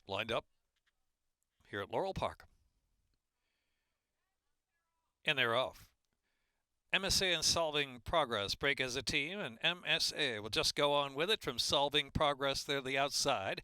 lined up here at Laurel Park. And they're off. MSA and Solving Progress break as a team, and MSA will just go on with it from Solving Progress there the outside.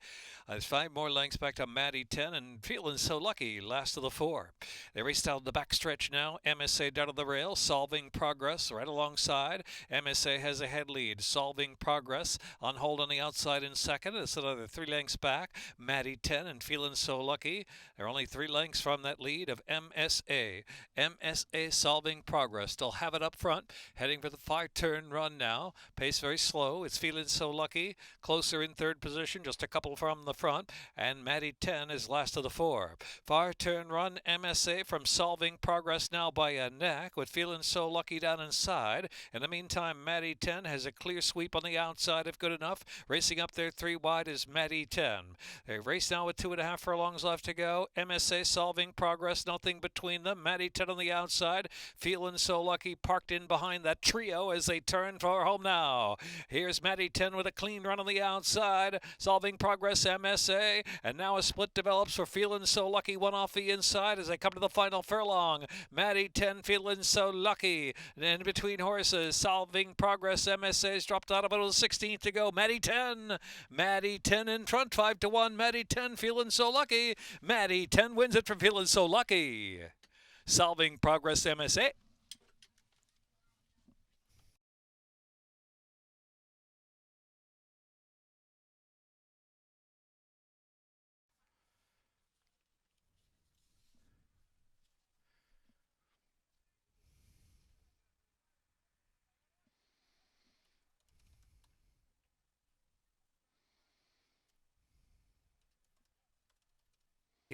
There's 5 more lengths back to Maddie 10 and Feeling So Lucky, last of the 4. They raced out the backstretch now. MSA down to the rail, Solving Progress right alongside. MSA has a head lead. Solving Progress on hold on the outside in second. It's another 3 lengths back. Maddie 10 and Feeling So Lucky. They're only 3 lengths from that lead of MSA. MSA Solving Progress still have it up front, heading for the 5-turn run now. Pace very slow. It's Feeling So Lucky, closer in third position, just a couple from the front, and Maddie 10 is last of the 4. Far turn run, MSA from Solving Progress now by a neck, with Feeling So Lucky down inside. In the meantime, Maddie 10 has a clear sweep on the outside if good enough. Racing up there 3 wide is Maddie 10. They race now with 2.5 furlongs left to go. MSA Solving Progress, nothing between them. Maddie 10 on the outside. Feeling So Lucky parked in behind that trio as they turn for home now. Here's Maddie 10 with a clean run on the outside. Solving Progress, MSA, and now a split develops for Feeling So Lucky, one off the inside as they come to the final furlong. Maddie 10, Feeling So Lucky, and in between horses, Solving Progress, MSA's dropped out of it with 16th to go. Maddie 10 in front, 5-1. Maddie 10, Feeling So Lucky. Maddie 10 wins it from Feeling So Lucky. Solving Progress, MSA.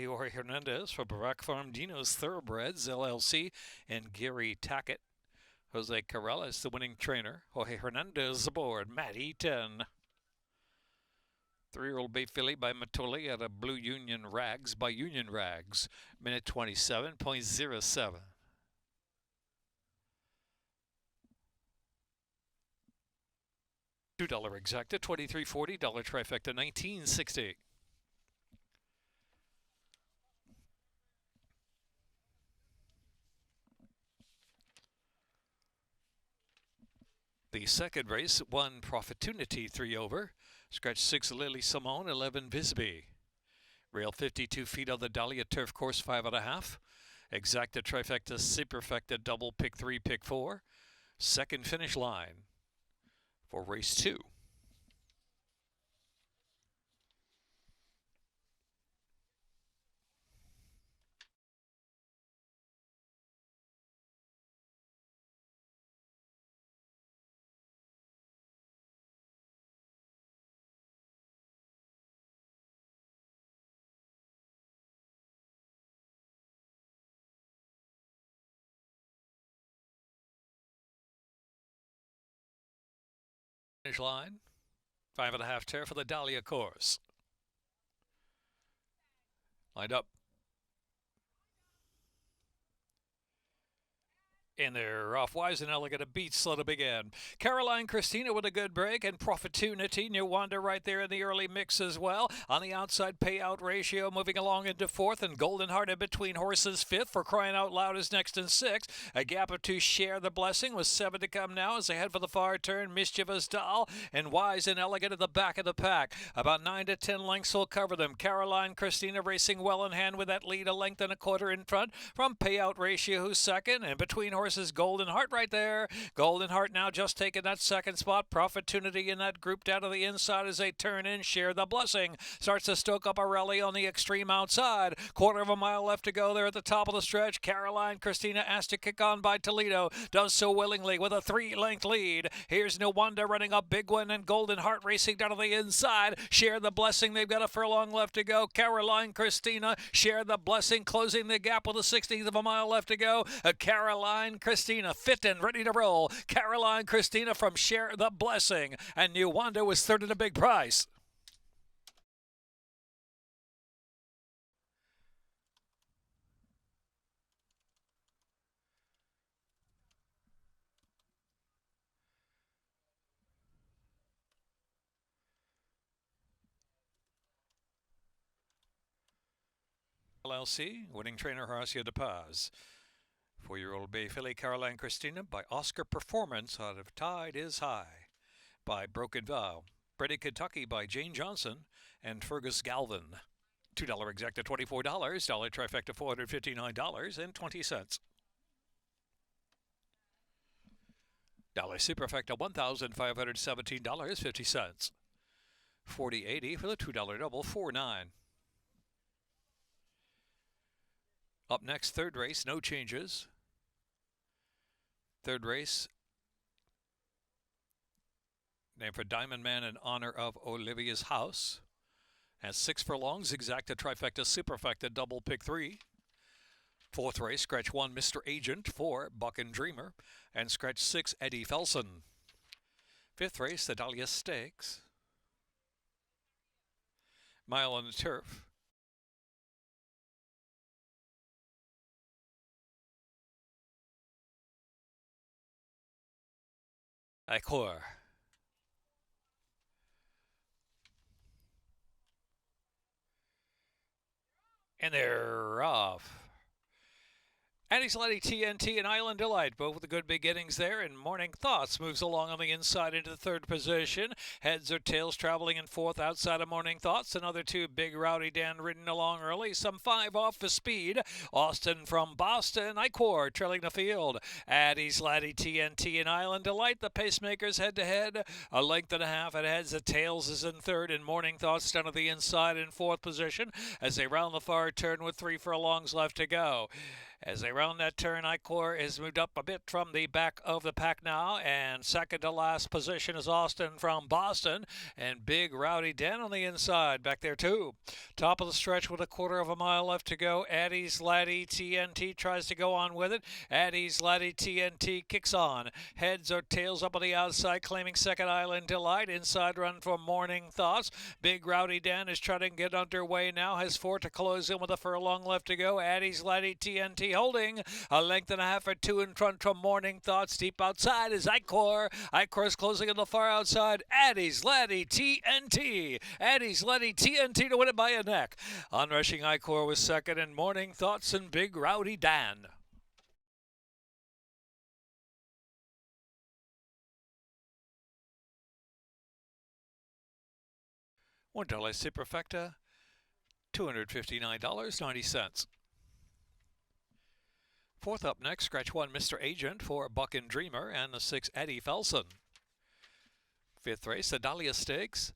Jorge Hernandez for Barack Farm Dino's Thoroughbreds LLC and Gary Tackett. Jose Corrales, the winning trainer. Jorge Hernandez aboard. Maddie 10. 3-year-old Bay Filly by Matoli at a Blue Union Rags by Union Rags. Minute 27.07. $2 exacta, $23.40, trifecta, $19.60. The second race, 1 Profittunity, 3 over. Scratch 6 Lily Simone, 11 Visby. Rail 52 feet on the Dahlia Turf Course, 5.5. Exacta, trifecta, superfecta, double, pick 3, pick 4. Second finish line for race 2. Finish line, 5.5 tear for the Dahlia course. Lined up. And they're off. Wise and Elegant, a beat slow to begin. Caroline Christina with a good break, and Profittunity, New Wonder right there in the early mix as well. On the outside, Payout Ratio moving along into 4th, and Golden Heart in between horses 5th. For Crying Out Loud is next in 6th. A gap of 2, Share the Blessing, with 7 to come now as they head for the far turn. Mischievous Doll and Wise and Elegant at the back of the pack. About 9 to 10 lengths will cover them. Caroline Christina racing well in hand with that lead, a length and a quarter in front from Payout Ratio, who's second, and between horses Golden Heart right there. Golden Heart now just taking that second spot. Profittunity in that group down to the inside as they turn in. Share the Blessing starts to stoke up a rally on the extreme outside. Quarter of a mile left to go there at the top of the stretch. Caroline Christina asked to kick on by Toledo. Does so willingly with a 3-length lead. Here's No Wonder running up big one, and Golden Heart racing down to the inside. Share the Blessing. They've got a furlong left to go. Caroline Christina, Share the Blessing closing the gap with a 16th of a mile left to go. Caroline Christina fit and ready to roll. Caroline Christina from Share the Blessing. And New Wonder was third at a big price. LLC, winning trainer Horacio De Paz. 4-year-old Bay Filly Caroline Christina by Oscar Performance out of Tide is High by Broken Vow. Bred in Kentucky by Jane Johnson and Fergus Galvin. $2 exacta $24, dollar trifecta $459.20. Dollar superfecta $1,517.50. 40.80 for the $2 double, 4.9. Up next, third race, no changes. Third race, named for Diamond Man in honor of Olivia's house. Has 6 furlongs, exacta trifecta superfecta double, pick 3. Fourth race, scratch 1, Mr. Agent, 4, Buck and Dreamer, and scratch 6, Eddie Felson. Fifth race, the Dahlia Stakes. Mile on the Turf. Accor. And they're off. Annie's Lady TNT and Island Delight, both with the good beginnings there. And Morning Thoughts moves along on the inside into the third position. Heads or tails traveling in fourth outside of Morning Thoughts. Another 2, Big Rowdy Dan ridden along early. Some 5 off for speed. Austin from Boston. Icor trailing the field. Addie's Laddie TNT and Island Delight. The pacemakers head to head. A length and a half. It heads. The tails is in third. And Morning Thoughts down to the inside in fourth position as they round the far turn with 3 furlongs left to go. As they round that turn, Icor is moved up a bit from the back of the pack now. And second to last position is Austin from Boston. And Big Rowdy Dan on the inside. Back there too. Top of the stretch with a quarter of a mile left to go. Addie's Laddie TNT tries to go on with it. Addie's Laddie TNT kicks on. Heads or tails up on the outside, claiming second Island Delight. Inside run for Morning Thoughts. Big Rowdy Dan is trying to get underway now. Has 4 to close in with a furlong left to go. Addie's Laddie TNT holding a length and a half or 2 in front from Morning Thoughts. Deep outside is Icor. Icor's closing on the far outside. Addie's Laddie TNT. Addie's Laddie TNT to win it by a neck. Onrushing Icor was second, and Morning Thoughts and Big Rowdy Dan. $1 superfecta, $259.90. Fourth up next, scratch 1, Mr. Agent for Buck and Dreamer, and the 6, Eddie Felson. Fifth race, the Dahlia Stakes.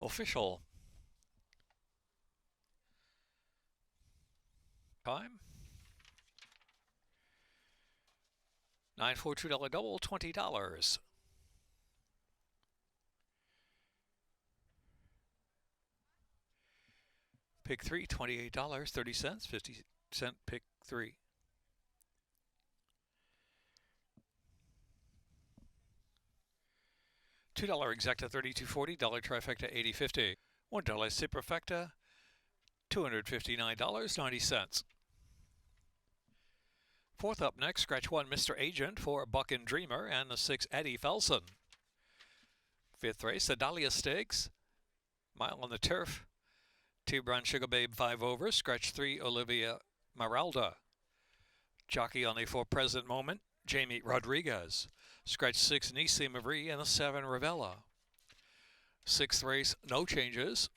Official time. $942 double, $20. Pick 3, $28.30, 50-cent pick 3. $2 exacta $32.40, dollar trifecta $80.50. $1 superfecta, $259.90. Fourth up next, scratch 1, Mr. Agent for Buck and Dreamer, and the 6, Eddie Felson. Fifth race, the Dahlia Stakes. Mile on the Turf. 2 Brown Sugar Babe 5 over, scratch 3, Olivia Maralda. Jockey on the for present moment, Jamie Rodriguez. Scratch 6, Nisi Marie, and the 7, Ravella. Sixth race, no changes.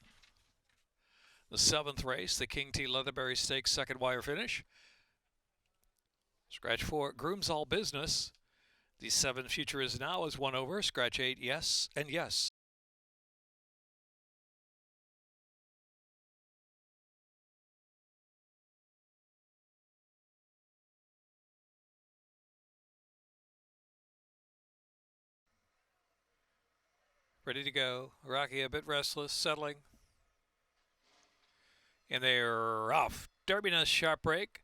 The 7th race, the King T. Leatherberry Stakes second wire finish. Scratch 4, Groom's All Business. The 7 Future Is Now is 1 over. Scratch 8, Yes and Yes. Ready to go. Rocky a bit restless, settling. And they're off. Derby Nest sharp break.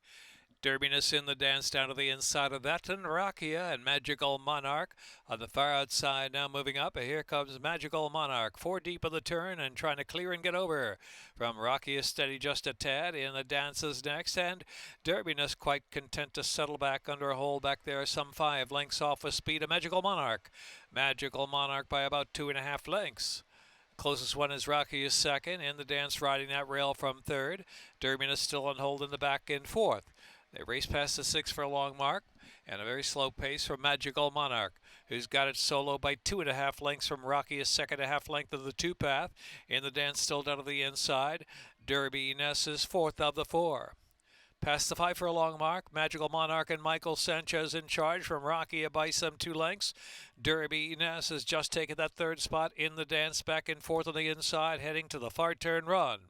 Derbiness in the dance down to the inside of that, and Rakia and Magical Monarch on the far outside now moving up. Here comes Magical Monarch, 4 deep of the turn and trying to clear and get over. From Rakia steady just a tad in the dances next, and Derbiness quite content to settle back under a hole back there, some 5 lengths off with speed of Magical Monarch. Magical Monarch by about 2.5 lengths. Closest one is Rocky is second. In the dance riding that rail from third. Derbiness still on hold in the back in fourth. They race past the 6 furlong mark, and a very slow pace from Magical Monarch, who's got it solo by 2.5 lengths from Rocky, a second and a half length of the 2 path. In the dance still down to the inside. Derbiness is fourth of the 4. Past the 5 furlong mark, Magical Monarch and Michael Sanchez in charge from Rocky by some 2 lengths. Derbiness has just taken that 3rd spot in the dance, back and forth on the inside, heading to the far turn run.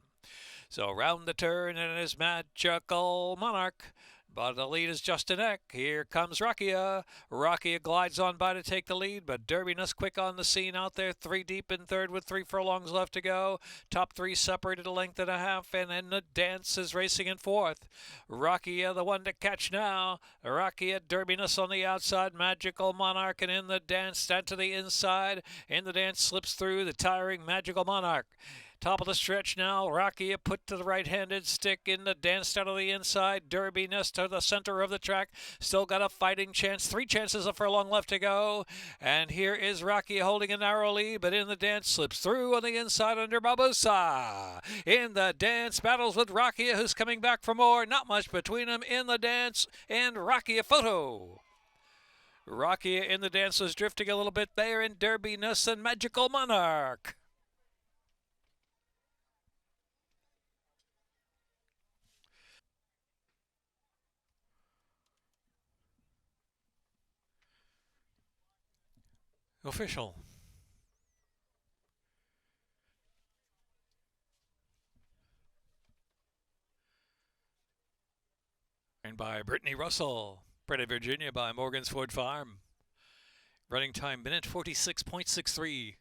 So round the turn, and it is Magical Monarch. But the lead is just a neck. Here comes Rakia. Rakia glides on by to take the lead, but Derbiness quick on the scene out there, 3 deep in third with 3 furlongs left to go. Top 3 separated a length and a half, and then the dance is racing in fourth. Rakia the one to catch now. Rakia, Derbiness on the outside, Magical Monarch, and in the dance, down to the inside. In the dance slips through the tiring Magical Monarch. Top of the stretch now, Rakia put to the right-handed stick in the dance down to the inside. Derbiness to the center of the track. Still got a fighting chance. 3 chances a furlong left to go. And here is Rakia holding a narrow lead, but in the dance slips through on the inside under Barbosa. In the dance, battles with Rakia, who's coming back for more. Not much between them in the dance, and Rakia photo. Rakia in the dance was drifting a little bit there, in Derbiness and Magical Monarch. Official. And by Brittany Russell. Bred in Virginia by Morgan's Ford Farm. Running time minute 46.63.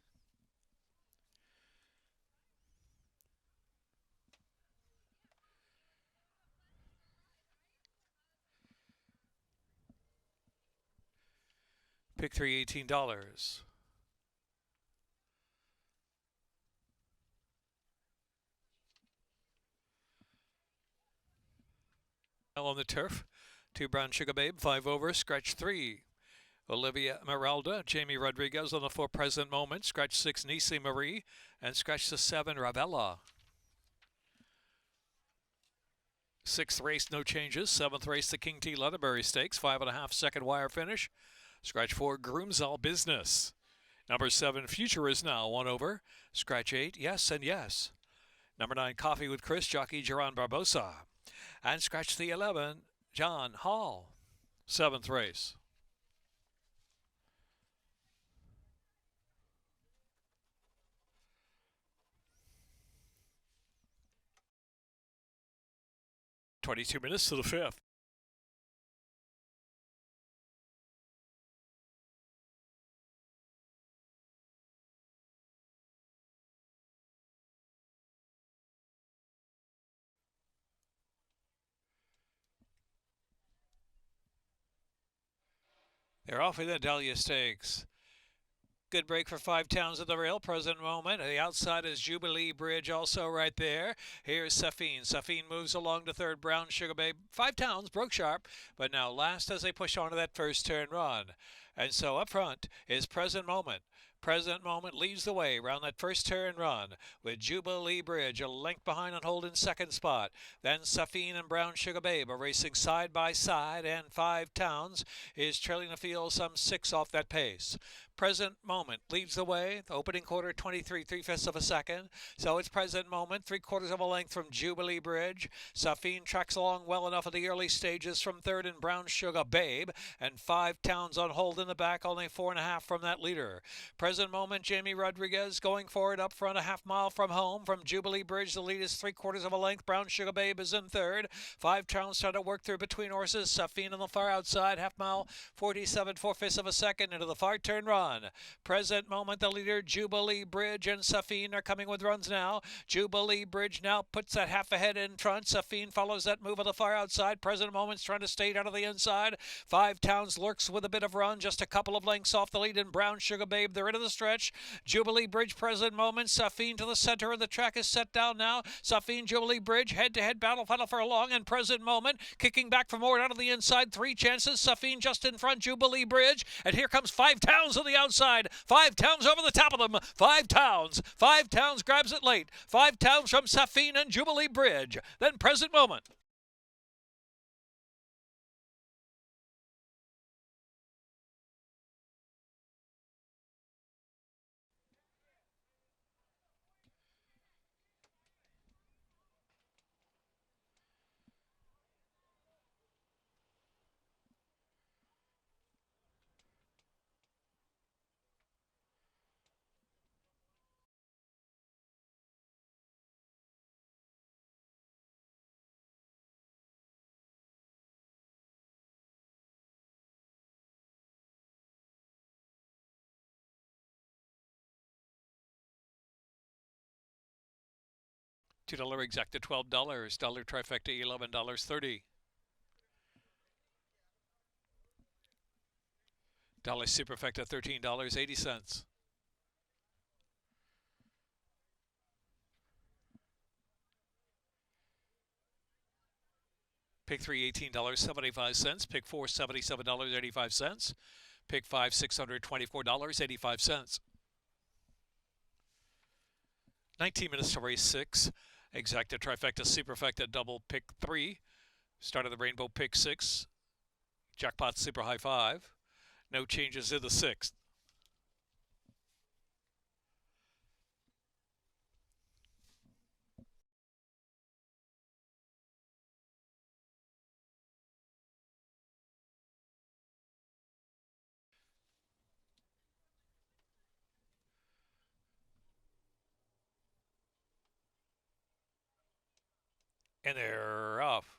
Pick 3, $18. On the turf, 2 Brown Sugar Babe, 5 over, scratch 3. Olivia Meralda, Jamie Rodriguez on the 4 Present Moment, scratch 6 Nisi Marie, and scratch the 7 Ravella. 6th race, no changes. 7th race, the King T. Leatherbury Stakes, 5.5 second wire finish. Scratch 4, Groom's All Business. Number 7, Future is now 1 over. Scratch 8, Yes and Yes. Number 9, Coffee with Chris, jockey Geron Barbosa. And scratch the 11, John Hall. 7th race. "22 minutes to the 5th. They're off in the Dahlia Stakes. Good break for 5 Towns at the rail, Present Moment. The outside is Jubilee Bridge also right there. Here's Safine. Safine moves along to third, Brown Sugar Babe. 5 Towns broke sharp, but now last as they push on to that first turn run. And so up front is Present Moment. Present Moment leads the way around that first turn run with Jubilee Bridge a length behind on hold in second spot. Then Safine and Brown Sugar Babe are racing side by side, and 5 Towns is trailing the field some 6 off that pace. Present Moment leads the way. The opening quarter, 23 3/5 of a second. So it's Present Moment, 3/4 of a length from Jubilee Bridge. Safine tracks along well enough at the early stages from third and Brown Sugar Babe. And 5 Towns on hold in the back, only 4.5 from that leader. Present moment, Jamie Rodriguez going forward up front, a half mile from home. From Jubilee Bridge, the lead is 3/4 of a length. Brown Sugar Babe is in third. 5 Towns trying to work through between horses. Safine on the far outside, half mile, 47 4/5 of a second into the far turn run. Present moment, the leader, Jubilee Bridge and Safine are coming with runs now. Jubilee Bridge now puts that half ahead in front. Safine follows that move on the far outside. Present moment's trying to stay out of the inside. 5 Towns lurks with a bit of run, just a couple of lengths off the lead in Brown Sugar Babe. They're into the stretch. Jubilee Bridge, present moment. Safine to the center of the track is set down now. Safine, Jubilee Bridge, head-to-head battle final for a long and present moment. Kicking back for more out of the inside. 3 chances. Safine just in front. Jubilee Bridge. And here comes 5 Towns on the outside. 5 Towns over the top of them. 5 Towns. 5 Towns grabs it late. 5 Towns from Safine and Jubilee Bridge. Then present moment. $2 exacta $12. Dollar trifecta $11.30. Dollar superfecta $13.80. Pick 3 $18.75. Pick 4 $77.85. Pick 5 $624.85. 19 minutes to race 6. Exacta trifecta superfecta double pick 3. Start of the rainbow pick 6. Jackpot super high 5. No changes in the 6th. And they're off.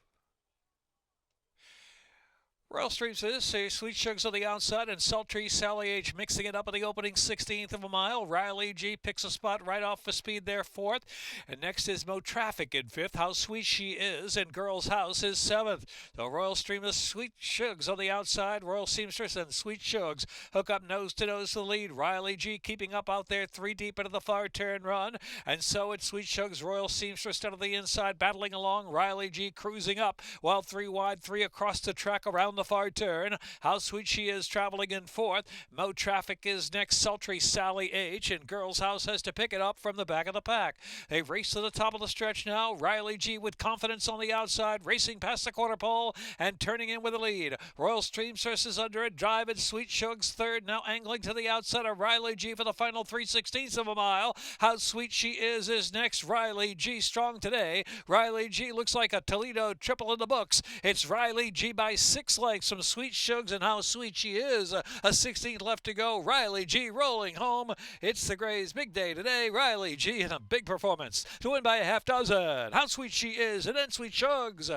Royal Streams is Sweet Sugars on the outside and Sultry Sally H mixing it up at the opening 16th of a mile. Riley G picks a spot right off for speed there 4th. And next is Mo Traffic in 5th. How Sweet She Is and Girl's House is 7th. So Royal Stream is Sweet Sugars on the outside. Royal Seamstress and Sweet Sugars hook up nose to nose to the lead. Riley G keeping up out there 3 deep into the far turn run. And so it's Sweet Sugars, Royal Seamstress down to the inside battling along. Riley G cruising up while 3 wide, 3 across the track around the far turn. How Sweet She Is traveling in 4th. Mo Traffic is next. Sultry Sally H and Girl's House has to pick it up from the back of the pack. They race to the top of the stretch now. Riley G with confidence on the outside, racing past the quarter pole and turning in with the lead. Royal Streamstress is under a drive and Sweet Sugars 3rd, now angling to the outside of Riley G for the final 3/16 of a mile. How Sweet She Is next. Riley G strong today. Riley G looks like a Toledo triple in the books. It's Riley G by 6 lengths from Sweet Sugars and How Sweet She Is. A 16th left to go. Riley G rolling home. It's the Gray's big day today. Riley G in a big performance to win by a half dozen. How Sweet She Is and then Sweet Sugars.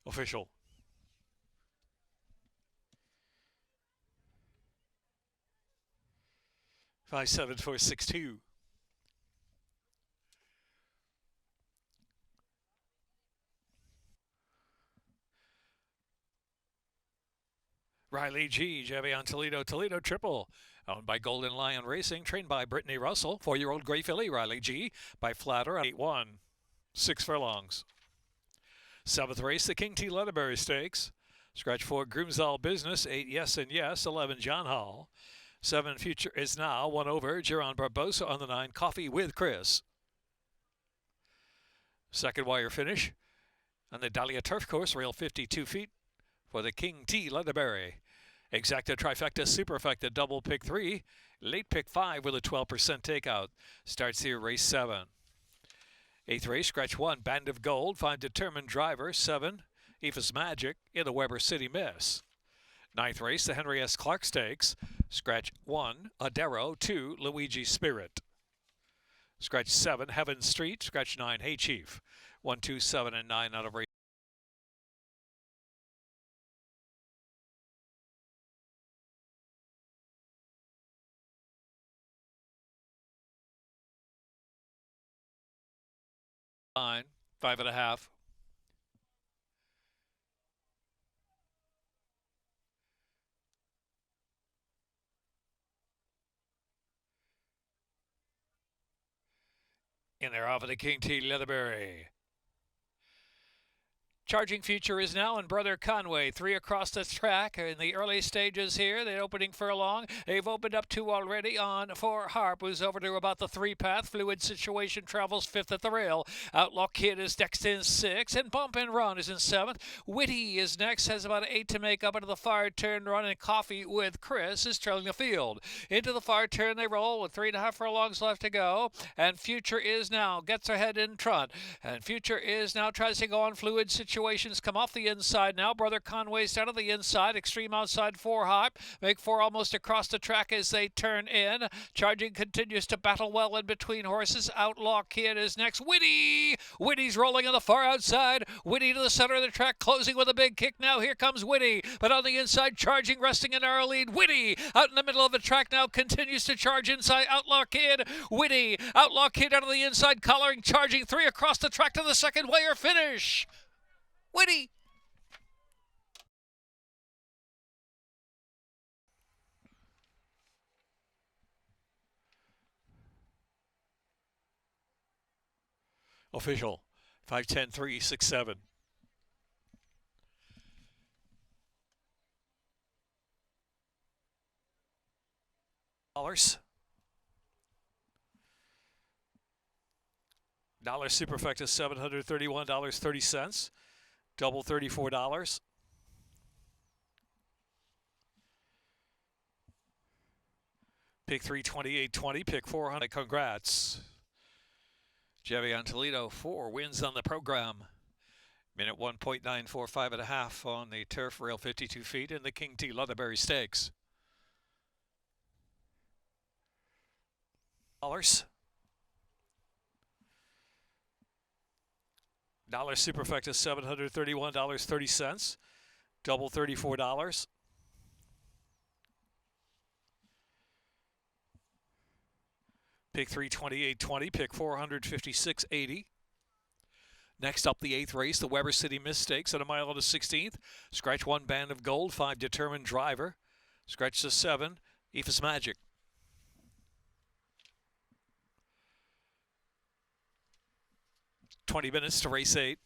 Official. 57462. Riley G, Javion Toledo, Toledo Triple. Owned by Golden Lion Racing, trained by Brittany Russell. 4-year-old Gray Filly, Riley G. By Flatter, 8-1. 6 furlongs. 7th race, the King T. Leatherbury Stakes. Scratch 4, Groom's All Business. 8, Yes and Yes. 11, John Hall. 7, Future Is Now. 1 over, Giron Barbosa on the 9, Coffee with Chris. Second wire finish on the Dahlia Turf Course, rail 52 feet for the King T. Leatherbury. Exacta trifecta superfecta double pick 3, late pick 5 with a 12% takeout. Starts here race 7. Eighth race, scratch 1, Band of Gold. 5, Determined Driver. 7, Aoife's Magic in the Weber City Miss. Ninth race, the Henry S. Clark Stakes. Scratch 1, Adero. 2, Luigi Spirit. Scratch 7, Heaven Street. Scratch 9, Hey Chief. 1, 2, 7, and 9 out of race. Line, 5.5. In there off of the King T. Leatherbury. Charging Future is now in Brother Conway. 3 across the track in the early stages here. The opening furlong. They've opened up 2 already on 4 Harp, who's over to about the 3 path. Fluid Situation travels 5th at the rail. Outlaw Kid is next in 6th. And Bump and Run is in 7th. Witty is next. Has about 8 to make up into the far turn run. And Coffee with Chris is trailing the field. Into the far turn they roll with 3.5 furlongs left to go. And Future is now. Gets her head in front. And Future is now tries to go on Fluid Situations come off the inside now. Brother Conway's out of the inside. Extreme outside 4 Harp. Make 4 almost across the track as they turn in. Charging continues to battle well in between horses. Outlaw Kid is next. Witty's rolling on the far outside. Witty to the center of the track, closing with a big kick now. Here comes Witty. But on the inside, Charging, resting in our lead. Witty out in the middle of the track now, continues to charge inside. Outlaw Kid. Witty. Outlaw Kid out of the inside, collaring Charging. 3 across the track to the second wire finish. Witty. Official 5-10-3-6-7. $. Dollar Superfecta $731.30. Double $34. Pick 328.20. Pick 400. Congrats. Javion Toledo, 4 wins on the program. Minute 1.945.5 on the turf rail, 52 feet in the King T. Leatherbury Stakes. $. Dollar Superfecta $731.30. Double $34. Pick 328.20. Pick 456.80. Next up, the 8th race, the Weber City Miss Stakes at a mile and a 16th. Scratch 1, Band of Gold. 5, Determined Driver. Scratch the 7, Aoife's Magic. $20 minutes to race 8.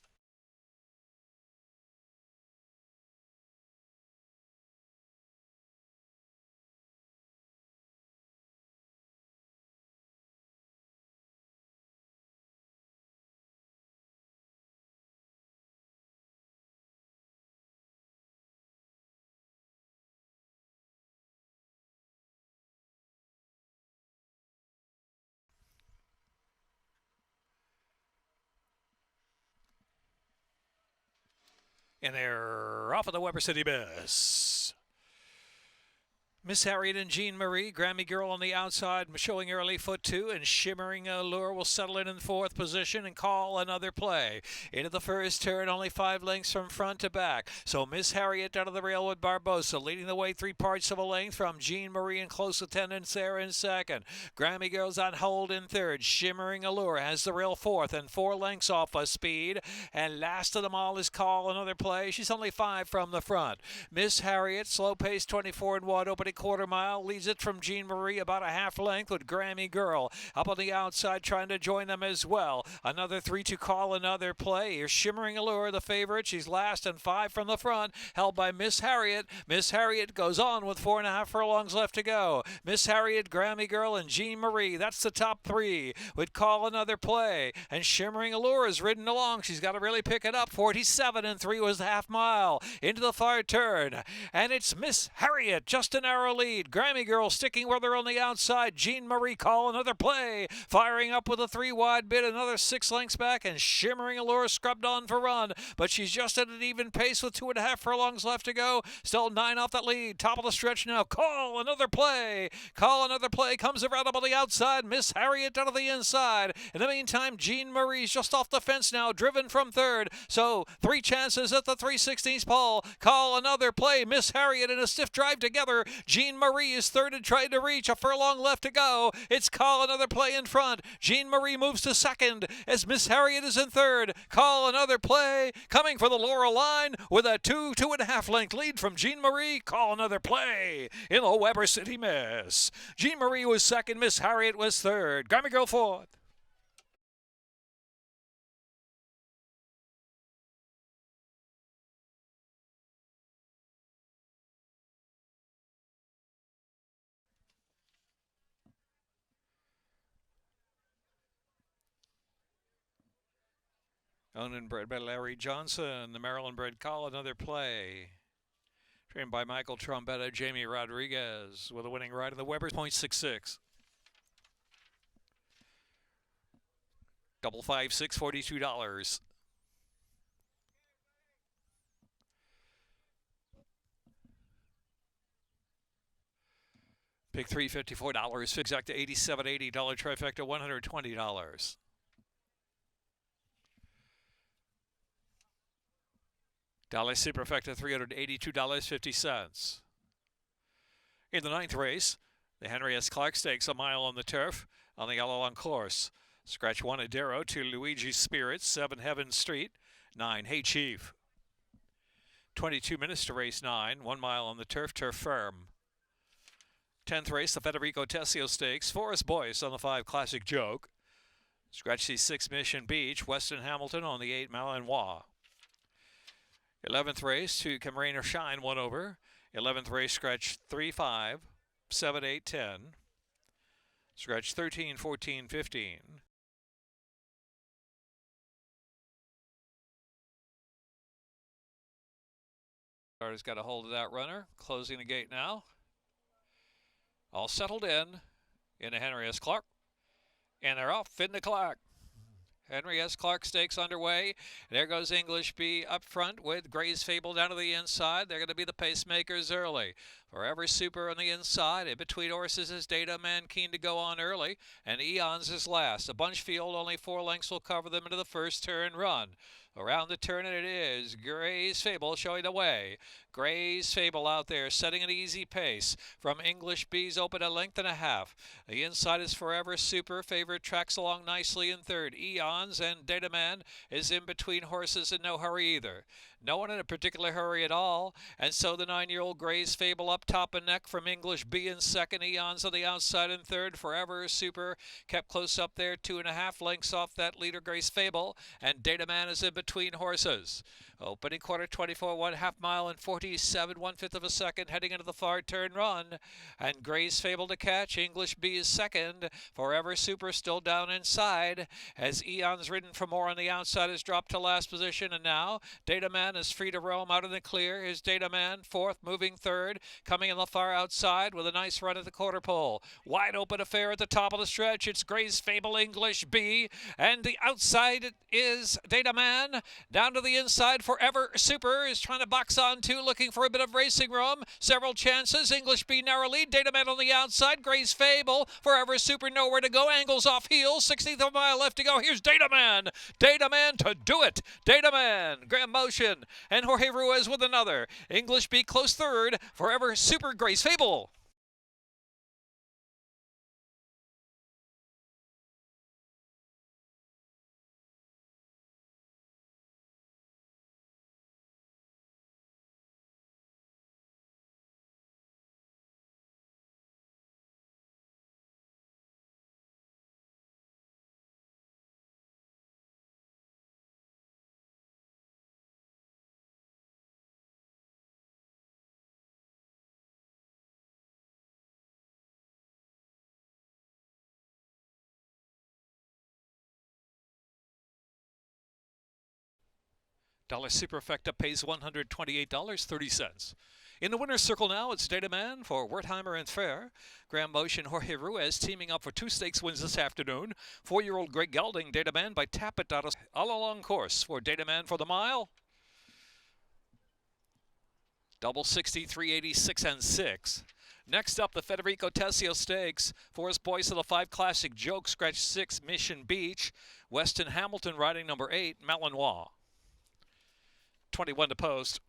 And they're off of the Weber City Miss. Miss Harriet and Jean Marie, Grammy Girl on the outside, showing early foot 2, and Shimmering Allure will settle in 4th position and call another play. Into the first turn, only 5 lengths from front to back. So Miss Harriet out of the rail with Barbosa, leading the way 3 parts of a length from Jean Marie in close attendance there in 2nd. Grammy Girl's on hold in 3rd. Shimmering Allure has the rail 4th and 4 lengths off a speed. And last of them all is Call Another Play. She's only 5 from the front. Miss Harriet, slow pace 24 and 1, opening quarter mile, leads it from Jean Marie about a half length with Grammy Girl up on the outside trying to join them as well. Another 3 to Call Another Play. Here's Shimmering Allure, the favorite. She's last and 5 from the front, held by Miss Harriet. Miss Harriet goes on with 4.5 furlongs left to go. Miss Harriet, Grammy Girl, and Jean Marie. That's the top 3 with Call Another Play. And Shimmering Allure is ridden along. She's got to really pick it up. 47 and 3 was the half mile into the far turn. And it's Miss Harriet just an hour narrow lead. Grammy Girl sticking with her on the outside. Jean Marie Call, another play. Firing up with a 3 wide bid, another 6 lengths back, and Shimmering Allure scrubbed on for run. But she's just at an even pace with 2.5 furlongs left to go. Still 9 off that lead. Top of the stretch now. Call another play. Call another play. Comes around up on the outside. Miss Harriet out of the inside. In the meantime, Jean Marie's just off the fence now, driven from third. So 3 chances at the 3/16 pole. Call another play. Miss Harriet in a stiff drive together. Jean Marie is third and trying to reach. A furlong left to go. It's Call another play in front. Jean Marie moves to second as Miss Harriet is in third. Call another play. Coming for the Laurel line with a 2.5 length lead from Jean Marie. Call another play in the Weber City Miss. Jean Marie was second. Miss Harriet was third. Grammy Girl fourth. Owned and bred by Larry Johnson. The Maryland-bred Call another play. Trained by Michael Trombetta, Jamie Rodriguez with a winning ride in the Weber .66. Double 5, $6, $42. Pick $3, $54. Exact to $87, $80. Trifecta $120. Dollar Superfecta $382.50. In the 9th race, the Henry S. Clark Stakes, a mile on the turf on the yellow on course. Scratch 1 Adero, 2 Luigi Spirits, 7 Heaven Street, 9 Hey Chief. 22 minutes to race 9, 1 mile on the turf, turf firm. 10th race, the Federico Tessio Stakes, Forest Boyce on the 5 Classic Joke. Scratch the 6 Mission Beach, Weston Hamilton on the 8 Malinois. 11th race, 2 Come Rain or Shine, 1 over. 11th race, scratch 3, 5, 7, 8, 10. Scratch 13, 14, 15. Starter's got a hold of that runner. Closing the gate now. All settled in a Henry S. Clark. And they're off in the clock. Henry S. Clark Stakes underway. There goes English Bee up front with Gray's Fable down to the inside. They're going to be the pacemakers early. Forever Super on the inside. In between horses is Data Man, keen to go on early. And Eons is last. A bunch field, only 4 lengths will cover them into the first turn run. Around the turn it is Gray's Fable showing the way. Gray's Fable out there setting an easy pace from English Bees open 1.5 lengths. The inside is Forever Super. Favorite tracks along nicely in third. Eons and Data Man is in between horses in no hurry either. No one in a particular hurry at all. And so the 9-year-old Gray's Fable up top and neck from English Bee in second. Eons on the outside in third. Forever Super kept close up there. 2.5 lengths off that leader Gray's Fable. And Data Man is in between horses. Opening quarter 24, 1/2 mile and 47 1/5 of a second, heading into the far turn run. And Gray's Fable to catch. English Bee is second. Forever Super still down inside. As Eon's ridden for more on the outside has dropped to last position. And now Data Man is free to roam out in the clear. Here's Data Man, fourth, moving third. Coming in the far outside with a nice run at the quarter pole. Wide open affair at the top of the stretch. It's Gray's Fable, English Bee. And the outside is Data Man. Down to the inside, Forever Super is trying to box on two, looking for a bit of racing room. Several chances. English Bee narrow lead. Data Man on the outside. Gray's Fable. Forever Super nowhere to go. Angles off heels. 16th of a mile left to go. Here's Data Man. Data Man to do it. Data Man. Graham Motion. And Jorge Ruiz with another. English Bee close third. Forever Super. Gray's Fable. Dollar Superfecta pays $128.30. In the winner's circle now, it's Data Man for Wertheimer and Fair. Graham Motion, Jorge Ruiz teaming up for 2 stakes wins this afternoon. 4-year-old Greg Gelding, Data Man by Tappet. All along course for Data Man for the mile. Double 63, 86, and 6. Next up, the Federico Tessio Stakes. Forest Boys of the 5 Classic Joke, scratch 6, Mission Beach. Weston Hamilton riding number 8, Malinois. 21 to post.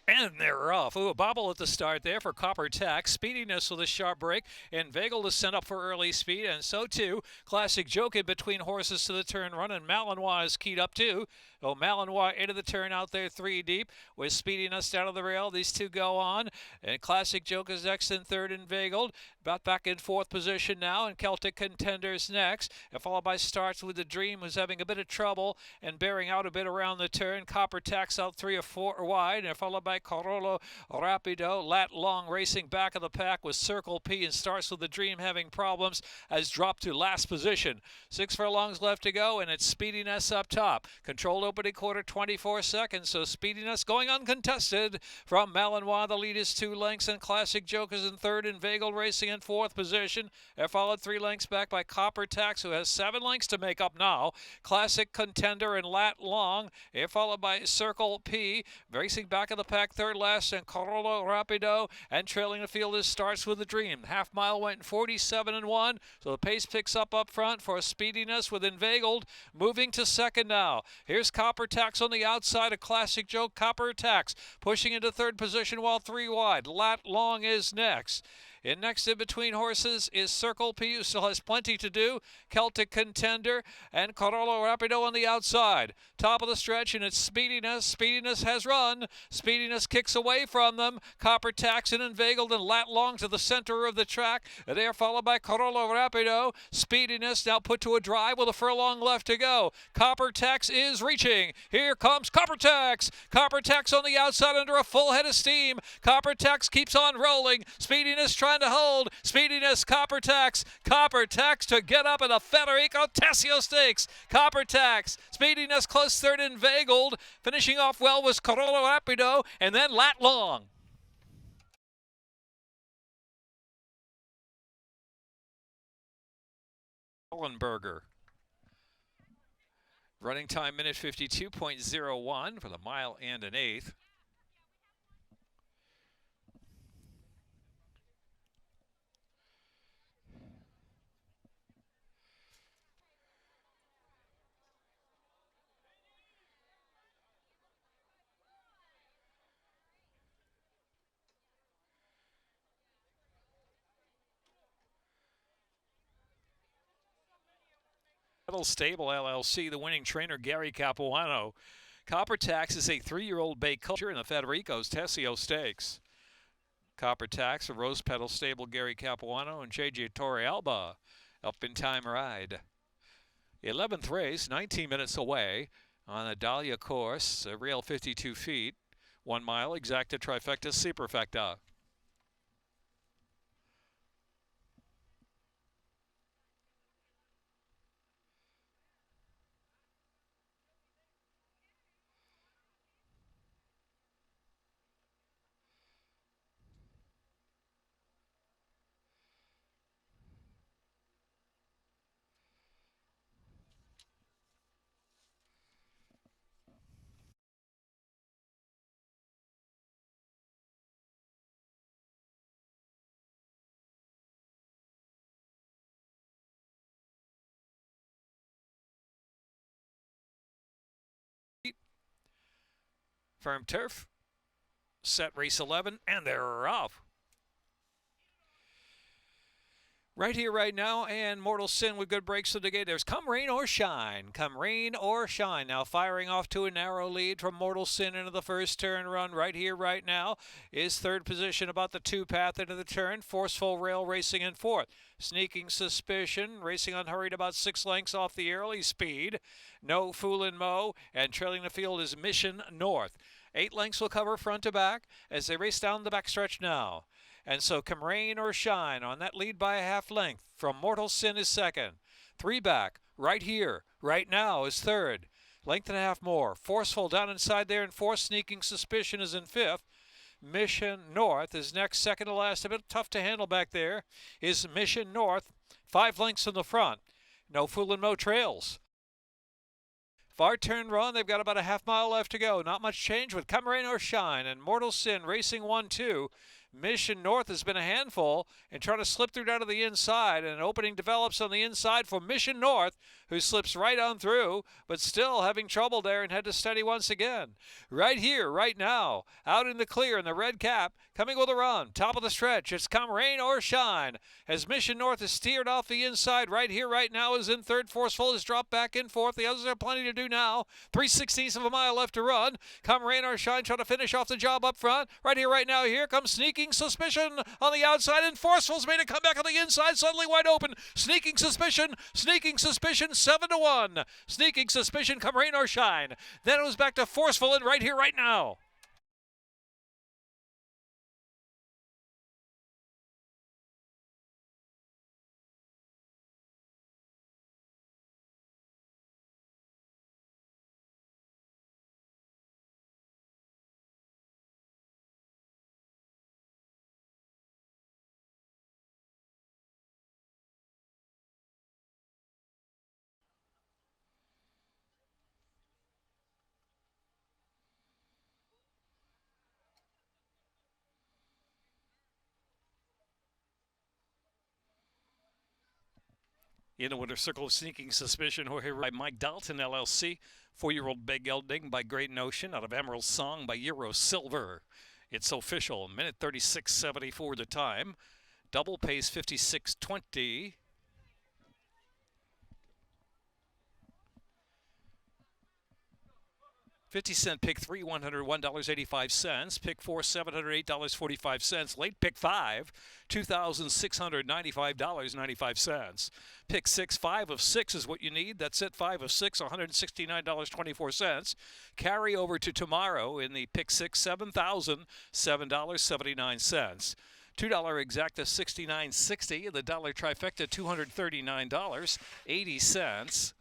And they're off. Ooh, a bobble at the start there for Copper Tax. Speediness with a sharp break. Inveigle is sent up for early speed, and so too Classic Joke in between horses to the turn run, and Malinois is keyed up too. Oh, Malinois into the turn out there 3 deep with Speediness down to the rail. These two go on, and Classic Joke is next in third, Inveigled. About back in 4th position now, and Celtic Contenders next, and followed by Starts with the Dream, who's having a bit of trouble and bearing out a bit around the turn. Copper Tax out 3 or 4 wide, and followed by Corolo Rapido. Lat Long racing back of the pack with Circle P, and Starts with the Dream having problems, has dropped to last position. 6 furlongs left to go, and it's Speediness up top. Controlled opening quarter, 24 seconds, so Speediness going uncontested from Malinois. The lead is 2 lengths, and Classic Joke is in third, Inveigled racing in 4th position. They're followed 3 lengths back by Copper Tax, who has 7 lengths to make up now. Classic Contender and Lat Long. They're followed by Circle P, racing back of the pack, third last, and Corolo Rapido. And trailing the field is Starts with the Dream. Half mile went 47 and 1, so the pace picks up front for Speediness with Inveigled moving to second now. Here's Copper Tax on the outside of Classic Joke. Copper Tax pushing into third position while 3 wide. Lat Long is next. And next in between horses is Circle P, who still has plenty to do. Celtic Contender and Corolo Rapido on the outside. Top of the stretch, and it's Speediness. Speediness has run. Speediness kicks away from them. Copper Tax and Inveigled and Lat Long to the center of the track. They are followed by Corolo Rapido. Speediness now put to a drive with a furlong left to go. Copper Tax is reaching. Here comes Copper Tax. Copper Tax on the outside under a full head of steam. Copper Tax keeps on rolling. Speediness trying to hold. Speediness, Copper Tax. Copper Tax to get up in the Federico Tessio Stakes. Copper Tax. Speediness close third, Inveigled. Finishing off well was Corolo Rapido, and then Lat Long. Hollenberger. Running time minute 52.01 for the mile and an eighth. Stable LLC, the winning trainer Gary Capuano. Copper Tax is a 3-year-old bay culture in the Federico's Tessio Stakes. Copper Tax, a Rose Petal Stable, Gary Capuano and JJ Torrealba. Up in time ride. 11th race, 19 minutes away on the Dahlia course, a rail 52 feet. 1 mile, exacta trifecta, superfecta. Firm turf, set race 11, and they're off. Right here, right now, and Mortal Sin with good breaks to the gate. There's Come Rain or Shine. Come Rain or Shine. Now firing off to a narrow lead from Mortal Sin into the first turn run. Right here, right now, is third position about the two path into the turn. Forceful Rail racing in fourth. Sneaking Suspicion racing unhurried about 6 lengths off the early speed. No Foolin' Mo, and trailing the field is Mission North. 8 lengths will cover front to back as they race down the backstretch now. And so Come Rain or Shine on that lead by a half length from Mortal Sin is second. 3 back, right here, right now is third. Length and a half more. Forceful down inside there in fourth. Sneaking Suspicion is in fifth. Mission North is next, second to last. A bit tough to handle back there is Mission North. 5 lengths in the front. No Foolin' Mo trails. Far turn run, they've got about a half mile left to go. Not much change with Come Rain or Shine and Mortal Sin racing 1-2. Mission North has been a handful and trying to slip through down to the inside, and an opening develops on the inside for Mission North, who slips right on through, but still having trouble there and had to steady once again. Right here, right now, out in the clear in the red cap, coming with a run, top of the stretch, it's Come Rain or Shine, as Mission North is steered off the inside. Right here, right now is in third. Forceful is dropped back in fourth. The others have plenty to do now. 3/16 of a mile left to run. Come Rain or Shine trying to finish off the job up front. Right here, right now, here comes Sneaking Suspicion on the outside, and Forceful's made a comeback on the inside, suddenly wide open. Sneaking Suspicion, 7-1. Sneaking Suspicion, Come Rain or Shine. Then it was back to Forceful and Right Here, Right Now. In the winter circle of Sneaking Suspicion, we're here by Mike Dalton, LLC. 4-year-old Big Gelding by Great Notion out of Emerald Song by Euro Silver. It's official. Minute 36.74 the time. Double pace 56.20. 50-cent pick 3, $101.85. Pick 4, $708.45. Late pick 5, $2,695.95. Pick 6, 5 of 6 is what you need. That's it, 5 of 6, $169.24. Carry over to tomorrow in the pick 6, $7,007.79. $2 exacta $69.60. The dollar trifecta $239.80.